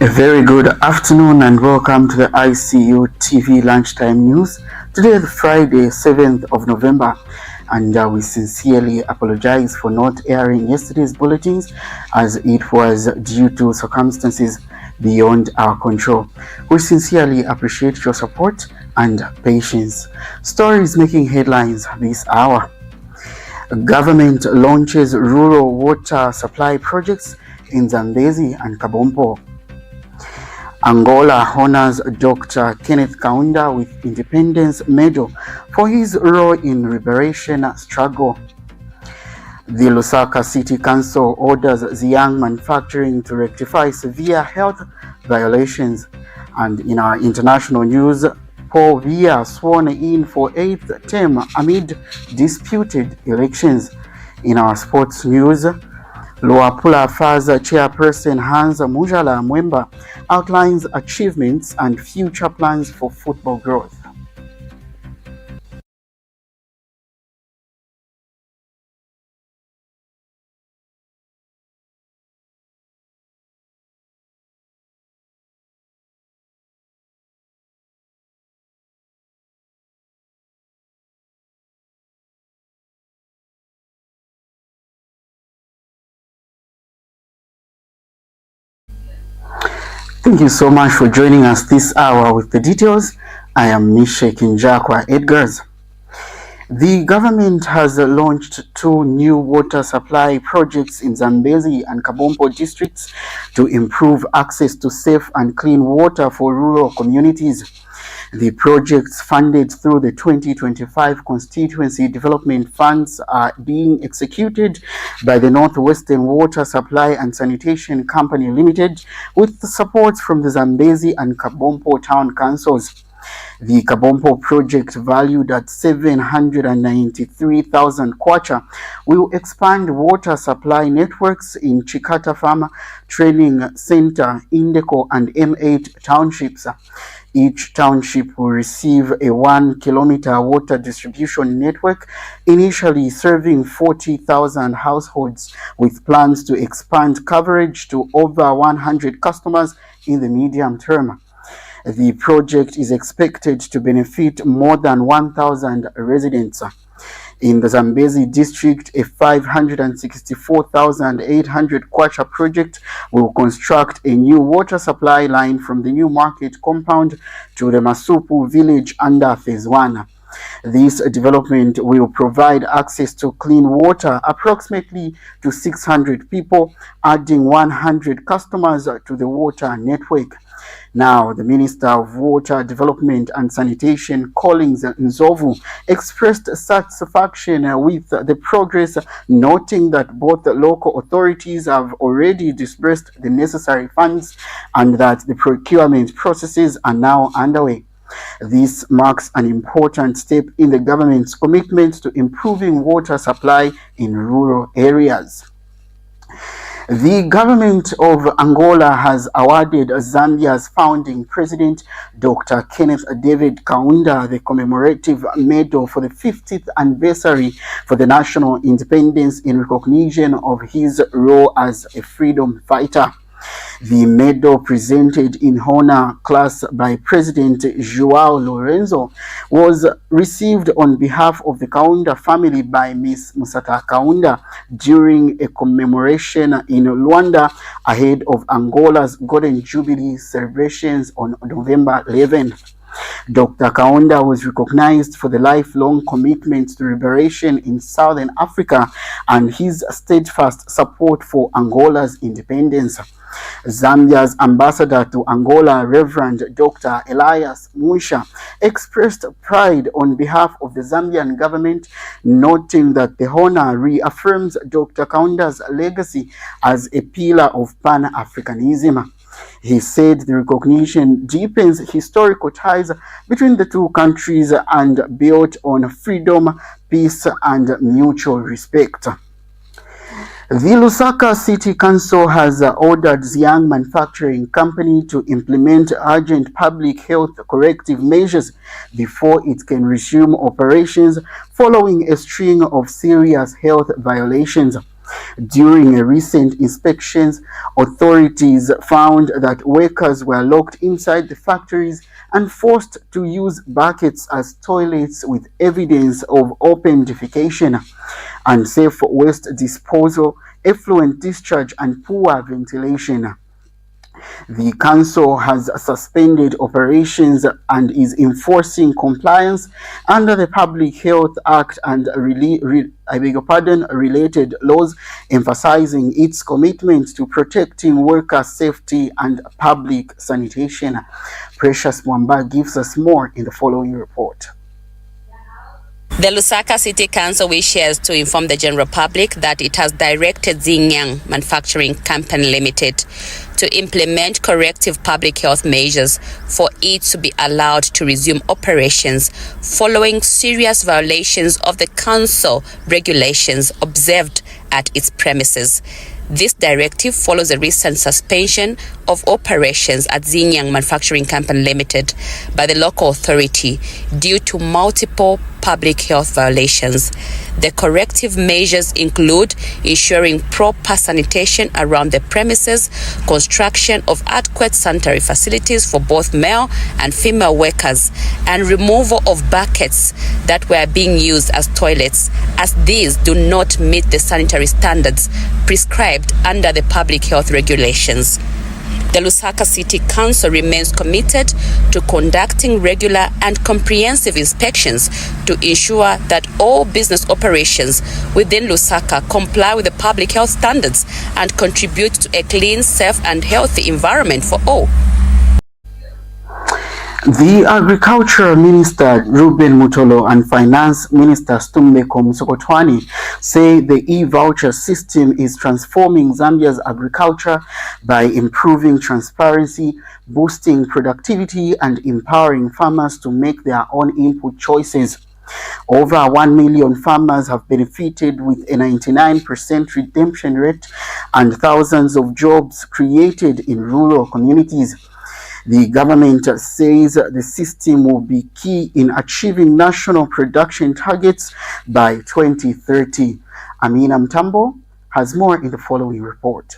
A very good afternoon and welcome to the ICU TV Lunchtime News. Today is Friday, 7th of November, and we sincerely apologize for not airing yesterday's bulletins as it was due to circumstances beyond our control. We sincerely appreciate your support and patience. Stories making headlines this hour. Government launches rural water supply projects in Zambezi and Kabompo. Angola honors Dr. Kenneth Kaunda with Independence Medal for his role in liberation struggle. The Lusaka City Council orders Ziyang manufacturing to rectify severe health violations. And in our international news, Paul Biya sworn in for 8th term amid disputed elections. In our sports news, Luapula FAZ Chairperson Mujala Mweemba outlines achievements and future plans for football growth. Thank you so much for joining us this hour with the details. I am Mishe Kinjakwa Edgars. The government has launched 2 new water supply projects in Zambezi and Kabompo districts to improve access to safe and clean water for rural communities. The projects funded through the 2025 Constituency Development Funds are being executed by the Northwestern Water Supply and Sanitation Company Limited with support from the Zambezi and Kabompo town councils. The Kabompo project, valued at 793,000 kwacha, will expand water supply networks in Chikata Farm Training Center, Indeko, and M8 townships. Each township will receive a 1-kilometer water distribution network, initially serving 40,000 households, with plans to expand coverage to over 100 customers in the medium term. The project is expected to benefit more than 1,000 residents. In the Zambezi district, a 564,800 kwacha project will construct a new water supply line from the new market compound to the Masupu village under phase 1. This development will provide access to clean water approximately to 600 people, adding 100 customers to the water network. Now, the Minister of Water Development and Sanitation, Collins Nzovu, expressed satisfaction with the progress, noting that both the local authorities have already disbursed the necessary funds and that the procurement processes are now underway. This marks an important step in the government's commitment to improving water supply in rural areas. The government of Angola has awarded Zambia's founding president, Dr. Kenneth David Kaunda, the commemorative medal for the 50th anniversary for the national independence in recognition of his role as a freedom fighter. The medal, presented in honor class by President João Lourenço, was received on behalf of the Kaunda family by Miss Musata Kaunda during a commemoration in Luanda ahead of Angola's Golden Jubilee celebrations on November 11th. Dr. Kaunda was recognized for the lifelong commitment to liberation in Southern Africa and his steadfast support for Angola's independence. Zambia's ambassador to Angola, Reverend Dr. Elias Musha, expressed pride on behalf of the Zambian government, noting that the honor reaffirms Dr. Kaunda's legacy as a pillar of Pan-Africanism. He said the recognition deepens historical ties between the two countries and built on freedom, peace, and mutual respect. The Lusaka City Council has ordered Ziyang Manufacturing Company to implement urgent public health corrective measures before it can resume operations following a string of serious health violations. During a recent inspections, authorities found that workers were locked inside the factories and forced to use buckets as toilets, with evidence of open defecation, unsafe waste disposal, effluent discharge, and poor ventilation. The council has suspended operations and is enforcing compliance under the Public Health Act and related laws, emphasizing its commitment to protecting worker safety and public sanitation. Precious Mweemba gives us more in the following report. The Lusaka City Council wishes to inform the general public that it has directed Ziyang Manufacturing Company Limited to implement corrective public health measures for it to be allowed to resume operations following serious violations of the council regulations observed at its premises. This directive follows a recent suspension of operations at Ziyang Manufacturing Company Limited by the local authority due to multiple public health violations. The corrective measures include ensuring proper sanitation around the premises, construction of adequate sanitary facilities for both male and female workers, and removal of buckets that were being used as toilets, as these do not meet the sanitary standards prescribed under the public health regulations. The Lusaka City Council remains committed to conducting regular and comprehensive inspections to ensure that all business operations within Lusaka comply with the public health standards and contribute to a clean, safe and healthy environment for all. The Agriculture Minister Ruben Mutolo and Finance Minister Stumbeko Musokotwane say the e-voucher system is transforming Zambia's agriculture by improving transparency, boosting productivity, and empowering farmers to make their own input choices. Over 1 million farmers have benefited with a 99% redemption rate and thousands of jobs created in rural communities. The government says the system will be key in achieving national production targets by 2030. Amina Mtambo has more in the following report.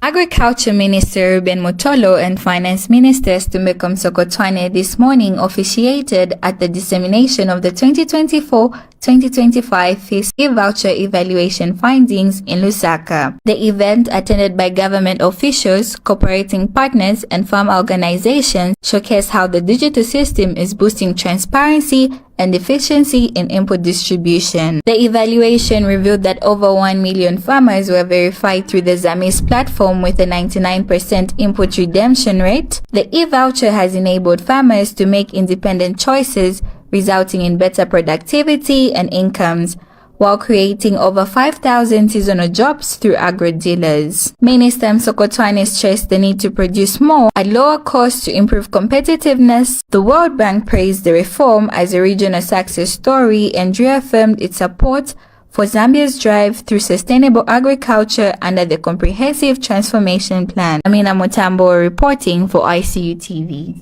Agriculture Minister Ruben Mutolo and Finance Minister Stumbeko Musokotwane this morning officiated at the dissemination of the 2024-2025 fiscal voucher evaluation findings in Lusaka. The event, attended by government officials, cooperating partners, and farm organizations, showcased how the digital system is boosting transparency and efficiency in input distribution. The evaluation revealed that over 1 million farmers were verified through the Zambezi platform with a 99% input redemption rate. The e-voucher has enabled farmers to make independent choices, resulting in better productivity and incomes, while creating over 5,000 seasonal jobs through agro-dealers. Minister Musokotwane stressed the need to produce more at lower cost to improve competitiveness. The World Bank praised the reform as a regional success story and reaffirmed its support for Zambia's drive through sustainable agriculture under the Comprehensive Transformation Plan. Amina Mutambo reporting for ICU TV.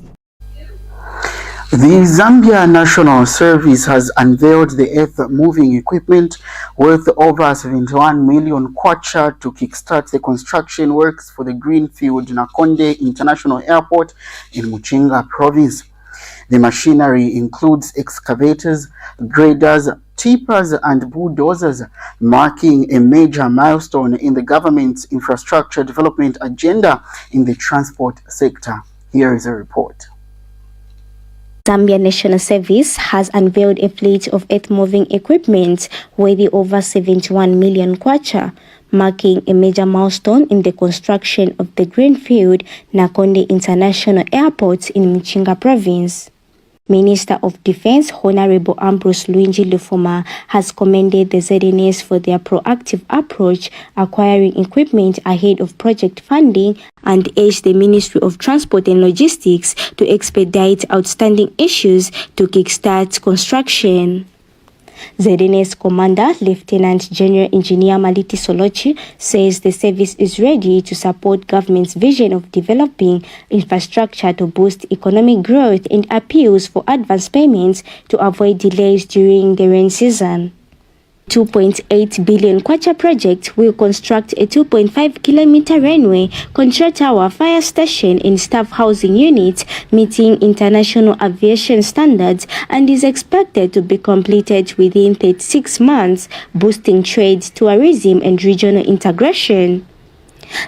The Zambia National Service has unveiled the earth-moving equipment worth over 71 million kwacha to kickstart the construction works for the Greenfield Nakonde International Airport in Mujala province. The machinery includes excavators, graders, tippers, and bulldozers, marking a major milestone in the government's infrastructure development agenda in the transport sector. Here is a report. Zambia National Service has unveiled a fleet of earth-moving equipment worth over 71 million kwacha, marking a major milestone in the construction of the Greenfield Nakonde International Airport in Mujala province. Minister of Defense Honorable Ambrose Luigi Lufuma has commended the ZNS for their proactive approach acquiring equipment ahead of project funding and urged the Ministry of Transport and Logistics to expedite outstanding issues to kickstart construction. ZNS Commander Lieutenant General Engineer Maliti Solochi says the service is ready to support government's vision of developing infrastructure to boost economic growth and appeals for advance payments to avoid delays during the rain season. 2.8 billion kwacha project will construct a 2.5-kilometer runway, control tower, fire station and staff housing unit, meeting international aviation standards, and is expected to be completed within 36 months, boosting trade, tourism and regional integration.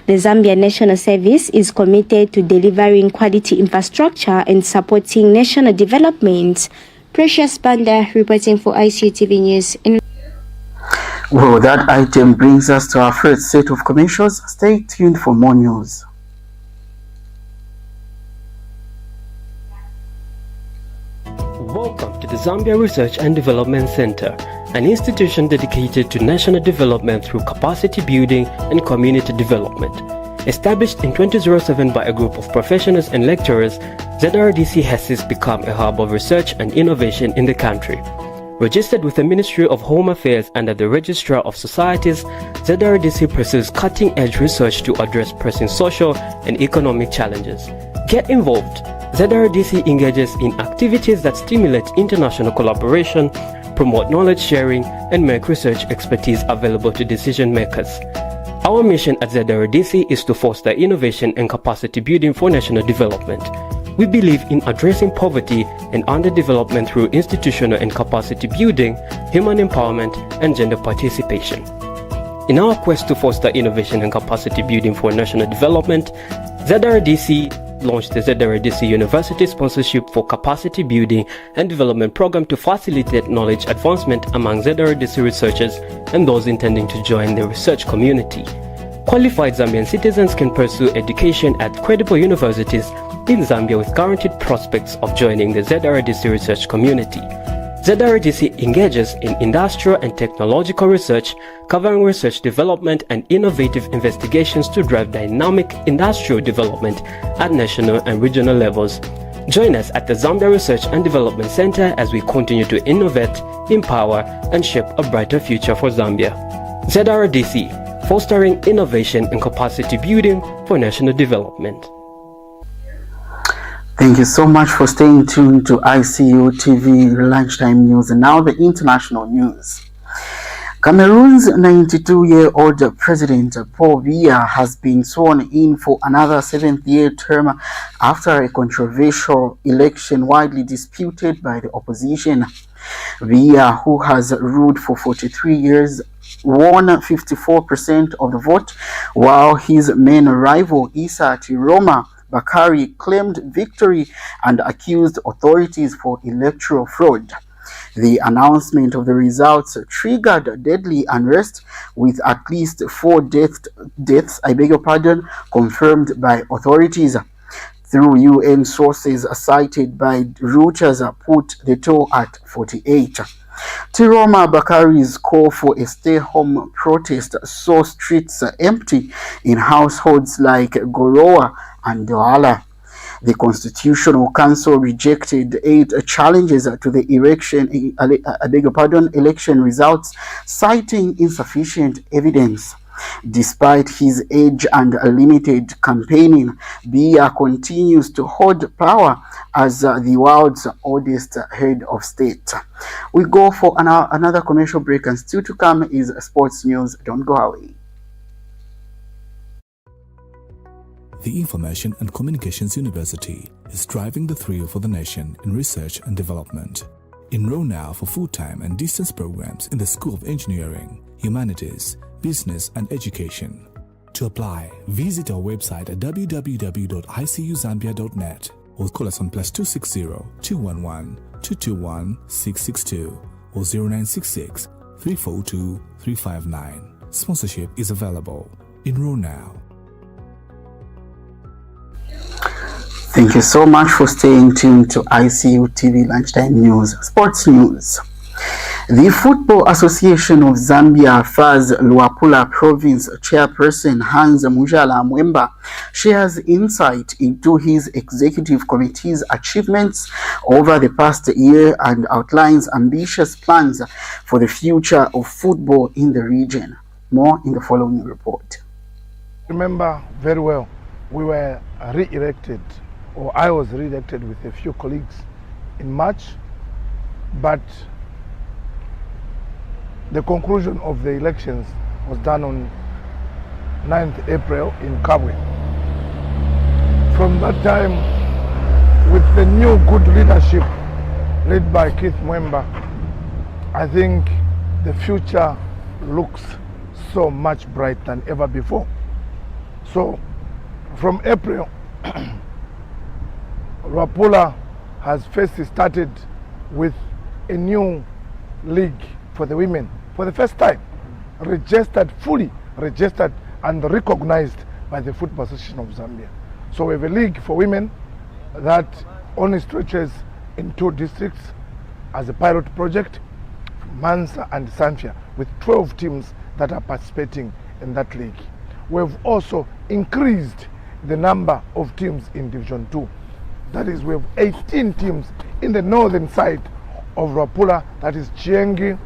The Zambia National Service is committed to delivering quality infrastructure and supporting national development. Precious Banda reporting for ICU TV News. Well, that item brings us to our first set of commercials. Stay tuned for more news. Welcome to the Zambia Research and Development Center, an institution dedicated to national development through capacity building and community development. Established in 2007 by a group of professionals and lecturers, ZRDC has since become a hub of research and innovation in the country. Registered with the Ministry of Home Affairs under the Registrar of Societies, ZRDC pursues cutting-edge research to address pressing social and economic challenges. Get involved. ZRDC engages in activities that stimulate international collaboration, promote knowledge sharing, and make research expertise available to decision makers. Our mission at ZRDC is to foster innovation and capacity building for national development. We believe in addressing poverty and underdevelopment through institutional and capacity building, human empowerment, and gender participation. In our quest to foster innovation and capacity building for national development, ZRDC launched the ZRDC University Sponsorship for Capacity Building and Development Program to facilitate knowledge advancement among ZRDC researchers and those intending to join the research community. Qualified Zambian citizens can pursue education at credible universities in Zambia with guaranteed prospects of joining the ZRDC research community. ZRDC engages in industrial and technological research, covering research development and innovative investigations to drive dynamic industrial development at national and regional levels. Join us at the Zambia Research and Development Center as we continue to innovate, empower, and shape a brighter future for Zambia. ZRDC, fostering innovation and capacity building for national development. Thank you so much for staying tuned to ICU TV Lunchtime News. And now the international news. Cameroon's 92-year-old President Paul Biya has been sworn in for another 7th-year term after a controversial election widely disputed by the opposition. Biya, who has ruled for 43 years, won 54% of the vote, while his main rival Issa Tiroma Bakari claimed victory and accused authorities for electoral fraud. The announcement of the results triggered deadly unrest, with at least 4 deaths, confirmed by authorities. Through UN sources cited by Reuters, put the toll at 48. Tiroma Bakari's call for a stay-home protest saw streets empty in households like Gorowa and Douala. The Constitutional Council rejected 8 challenges to the election results, citing insufficient evidence. Despite his age and limited campaigning, Biya continues to hold power as the world's oldest head of state. We go for another commercial break, and still to come is sports news. Don't go away. The Information and Communications University is driving the thrill for the nation in research and development. Enroll now for full-time and distance programs in the School of Engineering, Humanities, Business and Education. To apply, visit our website at www.icuzambia.net or call us on +260 211 221 662 or 0966 342 359. Sponsorship is available. Enroll now. Thank you so much for staying tuned to ICU TV Lunchtime News. Sports news. The Football Association of Zambia FAZ Luapula Province Chairperson Hans Mujala Mweemba shares insight into his executive committee's achievements over the past year and outlines ambitious plans for the future of football in the region. More in the following report. Remember very well, we were re-elected, or I was re-elected with a few colleagues in March, but The conclusion of the elections was done on 9th April in Kabwe. From that time, with the new good leadership led by Mweemba, I think the future looks so much bright than ever before. So from April, Luapula has first started with a new league for the women for the first time, fully registered and recognized by the Football Association of Zambia. So we have a league for women that only stretches in 2 districts as a pilot project, Mansa and Sanfia, with 12 teams that are participating in that league. We've also increased the number of teams in Division 2. That is, we have 18 teams in the northern side of Luapula, that is Ziyang,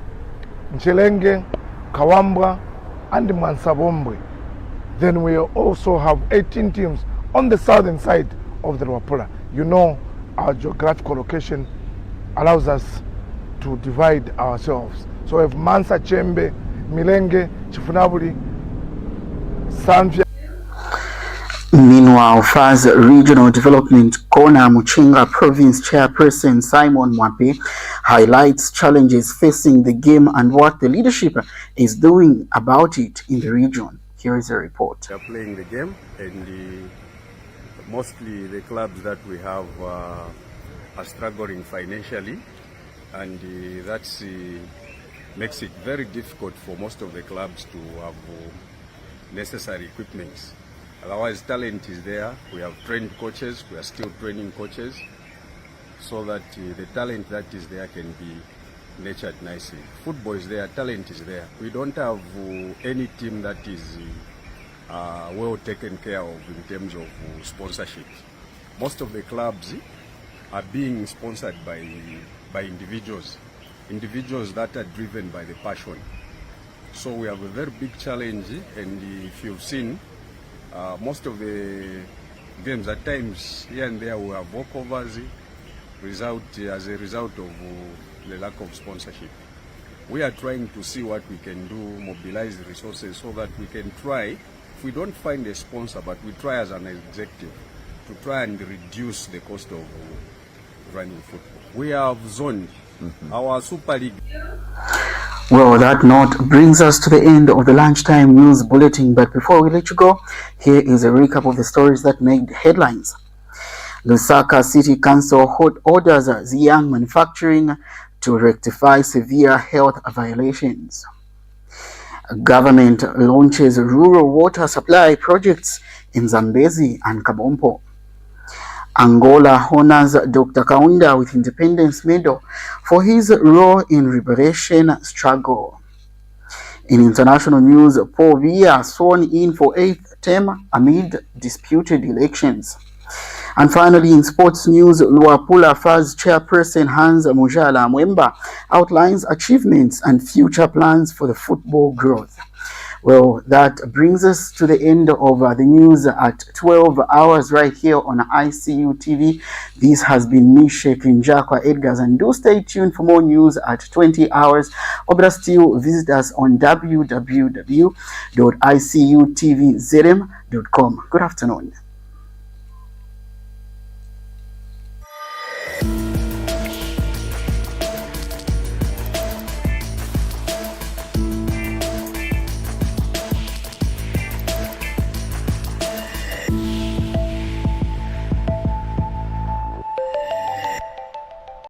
Mchelenge, Kaunda, and Mansabombwe. Then we also have 18 teams on the southern side of the Luapula. You know, our geographical location allows us to divide ourselves. So we have Mansa, Chembe, Milenge, Chifunabuli, Sanfia. Meanwhile, FAS Regional Development Kona Muchinga Province Chairperson Simon Mwape highlights challenges facing the game and what the leadership is doing about it in the region. Here is a report. We are playing the game, and mostly the clubs that we have are struggling financially, and that makes it very difficult for most of the clubs to have necessary equipment. Otherwise, talent is there. We have trained coaches. We are still training coaches so that the talent that is there can be nurtured nicely. Football is there. Talent is there. We don't have any team that is well taken care of in terms of sponsorship. Most of the clubs are being sponsored by individuals that are driven by the passion. So we have a very big challenge, and if you've seen, most of the games at times here and there we have walkovers as a result of the lack of sponsorship. We are trying to see what we can do, mobilize resources so that we can try, if we don't find a sponsor, but we try as an executive to try and reduce the cost of running football. We have zoned our Super League. Well, that note brings us to the end of the lunchtime news bulletin. But before we let you go, here is a recap of the stories that made headlines. Lusaka City Council orders Ziyang Manufacturing to rectify severe health violations. Government launches rural water supply projects in Zambezi and Kabompo. Angola honors Dr. Kaunda with Independence Medal for his role in liberation struggle. In international news, Biya sworn in for 8th term amid disputed elections. And finally, in sports news, Luapula FAS Chairperson Mujala Mweemba outlines achievements and future plans for the football growth. Well, that brings us to the end of the news at 12 hours right here on ICU TV. This has been me, Sheikh Njakwa Edgars, and do stay tuned for more news at 20 hours. Or better still, visit us on www.icutv.com. Good afternoon.